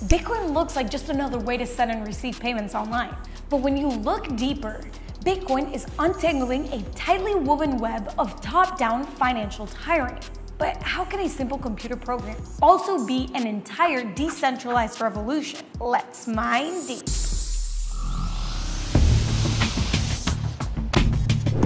Bitcoin looks like just another way to send and receive payments online. But when you look deeper, Bitcoin is untangling a tightly woven web of top-down financial tyranny. But how can a simple computer program also be an entire decentralized revolution? Let's mine deep.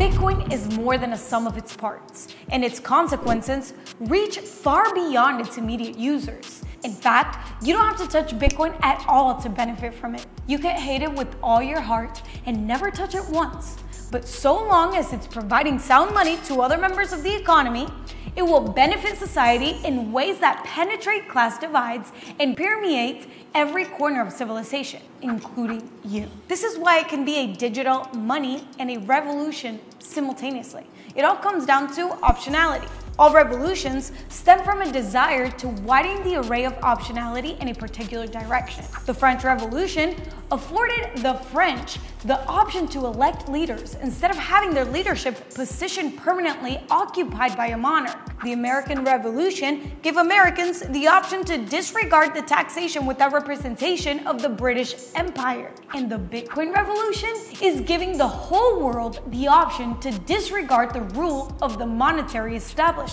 Bitcoin is more than a sum of its parts, and its consequences reach far beyond its immediate users. In fact, you don't have to touch Bitcoin at all to benefit from it. You can hate it with all your heart and never touch it once. But so long as it's providing sound money to other members of the economy, it will benefit society in ways that penetrate class divides and permeate every corner of civilization, including you. This is why it can be a digital money and a revolution simultaneously. It all comes down to optionality. All revolutions stem from a desire to widen the array of optionality in a particular direction. The French Revolution afforded the French the option to elect leaders instead of having their leadership position permanently occupied by a monarch. The American Revolution gave Americans the option to disregard the taxation without representation of the British Empire. And the Bitcoin Revolution is giving the whole world the option to disregard the rule of the monetary establishment.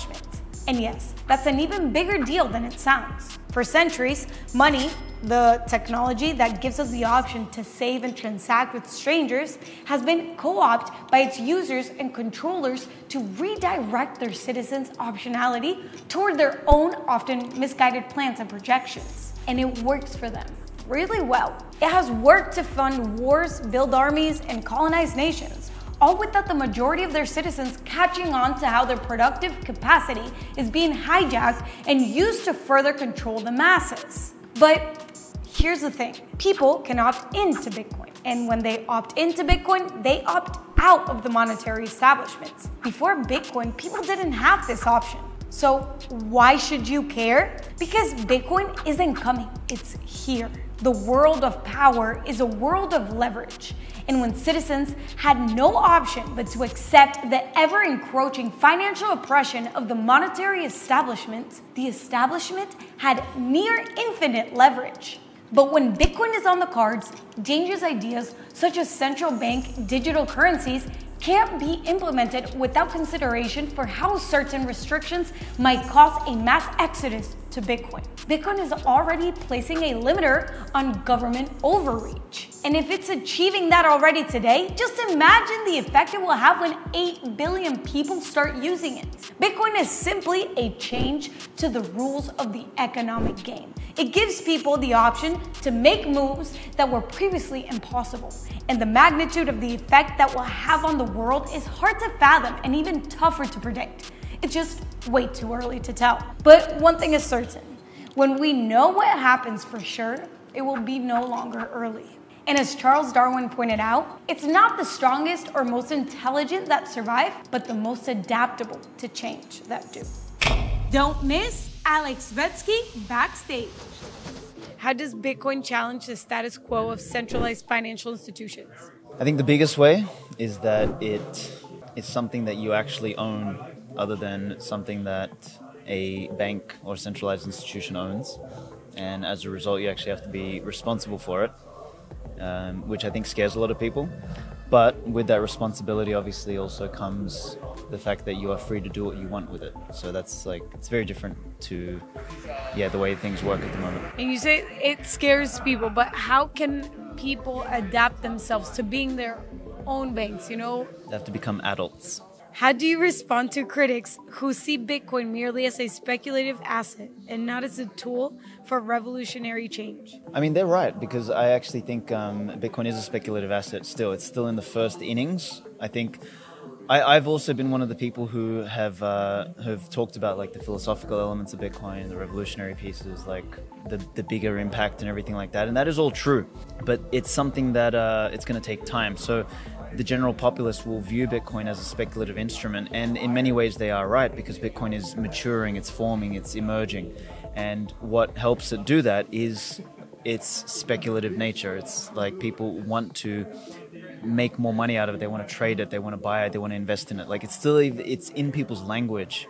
And yes, that's an even bigger deal than it sounds. For centuries, money, the technology that gives us the option to save and transact with strangers, has been co-opted by its users and controllers to redirect their citizens' optionality toward their own, often misguided plans and projections. And it works for them really well. It has worked to fund wars, build armies, and colonize nations, all without the majority of their citizens catching on to how their productive capacity is being hijacked and used to further control the masses. But here's the thing, people can opt into Bitcoin. And when they opt into Bitcoin, they opt out of the monetary establishments. Before Bitcoin, people didn't have this option. So why should you care? Because Bitcoin isn't coming, it's here. The world of power is a world of leverage. And when citizens had no option but to accept the ever-encroaching financial oppression of the monetary establishment, the establishment had near infinite leverage. But when Bitcoin is on the cards, dangerous ideas such as central bank digital currencies can't be implemented without consideration for how certain restrictions might cause a mass exodus to Bitcoin. Bitcoin is already placing a limiter on government overreach. And if it's achieving that already today, just imagine the effect it will have when 8 billion people start using it. Bitcoin is simply a change to the rules of the economic game. It gives people the option to make moves that were previously impossible. And the magnitude of the effect that will have on the world is hard to fathom and even tougher to predict. It's just way too early to tell. But one thing is certain, when we know what happens for sure, it will be no longer early. And as Charles Darwin pointed out, it's not the strongest or most intelligent that survive, but the most adaptable to change that do. Don't miss Aleks Svetski Backstage. How does Bitcoin challenge the status quo of centralized financial institutions? I think the biggest way is that it is something that you actually own other than something that a bank or centralized institution owns. And as a result, you actually have to be responsible for it, which I think scares a lot of people. But with that responsibility, obviously, also comes the fact that you are free to do what you want with it. So that's it's very different to, the way things work at the moment. And you say it scares people, but how can people adapt themselves to being their own banks, They have to become adults. How do you respond to critics who see Bitcoin merely as a speculative asset and not as a tool for revolutionary change? I mean, they're right, because I actually think Bitcoin is a speculative asset still. It's still in the first innings. I think I've also been one of the people who have talked about the philosophical elements of Bitcoin, the revolutionary pieces, the bigger impact and everything like that. And that is all true, but it's something that it's going to take time. So the general populace will view Bitcoin as a speculative instrument, and in many ways they are right, because Bitcoin is maturing, it's forming, it's emerging, and what helps it do that is its speculative nature. It's like people want to make more money out of it, they want to trade it, they want to buy it, they want to invest in it. It's in people's language,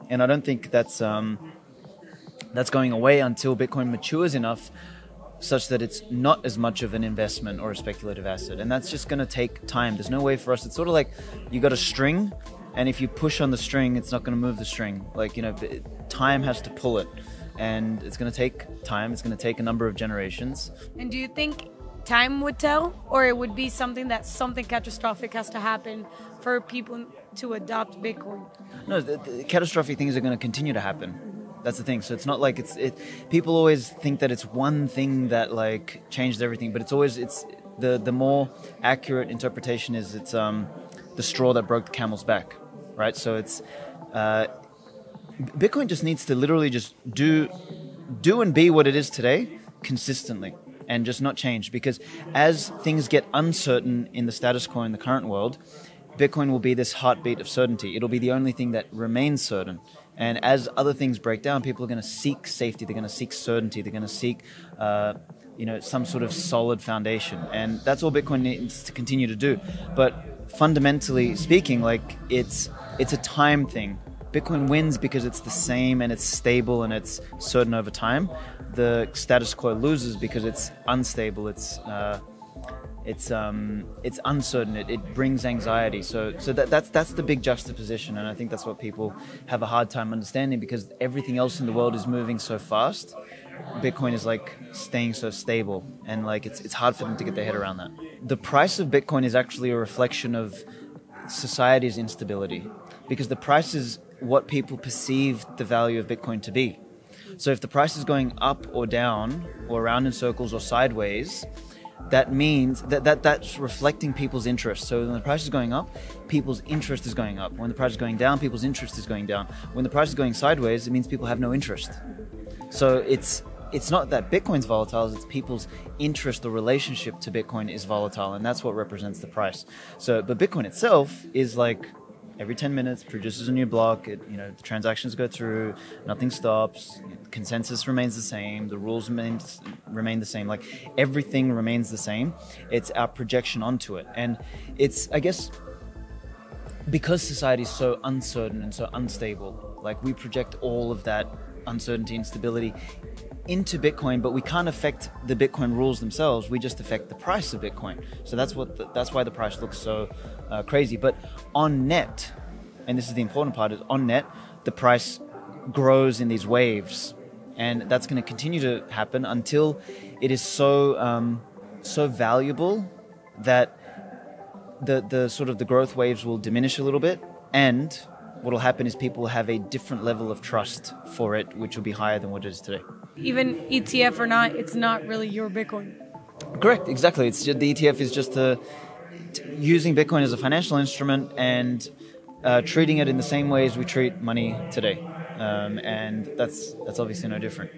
and I don't think that's going away until Bitcoin matures enough such that it's not as much of an investment or a speculative asset. And that's just going to take time. There's no way for us. It's sort of like you got a string, and if you push on the string, it's not going to move the string. Like, time has to pull it, and it's going to take time. It's going to take a number of generations. And do you think time would tell, or it would be something catastrophic has to happen for people to adopt Bitcoin? No, the catastrophic things are going to continue to happen. That's the thing. So it's not like people always think that it's one thing that like changed everything, but it's the more accurate interpretation is it's the straw that broke the camel's back, right? So it's Bitcoin just needs to literally just do and be what it is today consistently, and just not change, because as things get uncertain in the status quo in the current world, Bitcoin will be this heartbeat of certainty. It'll be the only thing that remains certain. And as other things break down, people are going to seek safety. They're going to seek certainty. They're going to seek, some sort of solid foundation. And that's all Bitcoin needs to continue to do. But fundamentally speaking, like it's a time thing. Bitcoin wins because it's the same and it's stable and it's certain over time. The status quo loses because it's unstable. It's uncertain. It brings anxiety. So that's the big juxtaposition, and I think that's what people have a hard time understanding, because everything else in the world is moving so fast. Bitcoin is like staying so stable, and like it's hard for them to get their head around that. The price of Bitcoin is actually a reflection of society's instability, because the price is what people perceive the value of Bitcoin to be. So if the price is going up or down or around in circles or sideways, that means that's reflecting people's interest. So when the price is going up, people's interest is going up. When the price is going down, people's interest is going down. When the price is going sideways, it means people have no interest. So it's not that Bitcoin's volatile, it's people's interest or relationship to Bitcoin is volatile, and that's what represents the price. So, but Bitcoin itself is like every 10 minutes produces a new block. The transactions go through, nothing stops, consensus remains the same, the rules remain the same, like everything remains the same. It's our projection onto it. And it's, I guess, because society is so uncertain and so unstable, like we project all of that uncertainty and stability into Bitcoin, but we can't affect the Bitcoin rules themselves. We just affect the price of Bitcoin. So that's why the price looks so crazy. But on net, and this is the important part, is on net, the price grows in these waves, and that's going to continue to happen until it is so valuable that the sort of the growth waves will diminish a little bit, and what will happen is people will have a different level of trust for it, which will be higher than what it is today. Even ETF or not, it's not really your Bitcoin. Correct, exactly. It's just, the ETF is just using Bitcoin as a financial instrument and treating it in the same way as we treat money today, and that's obviously no different.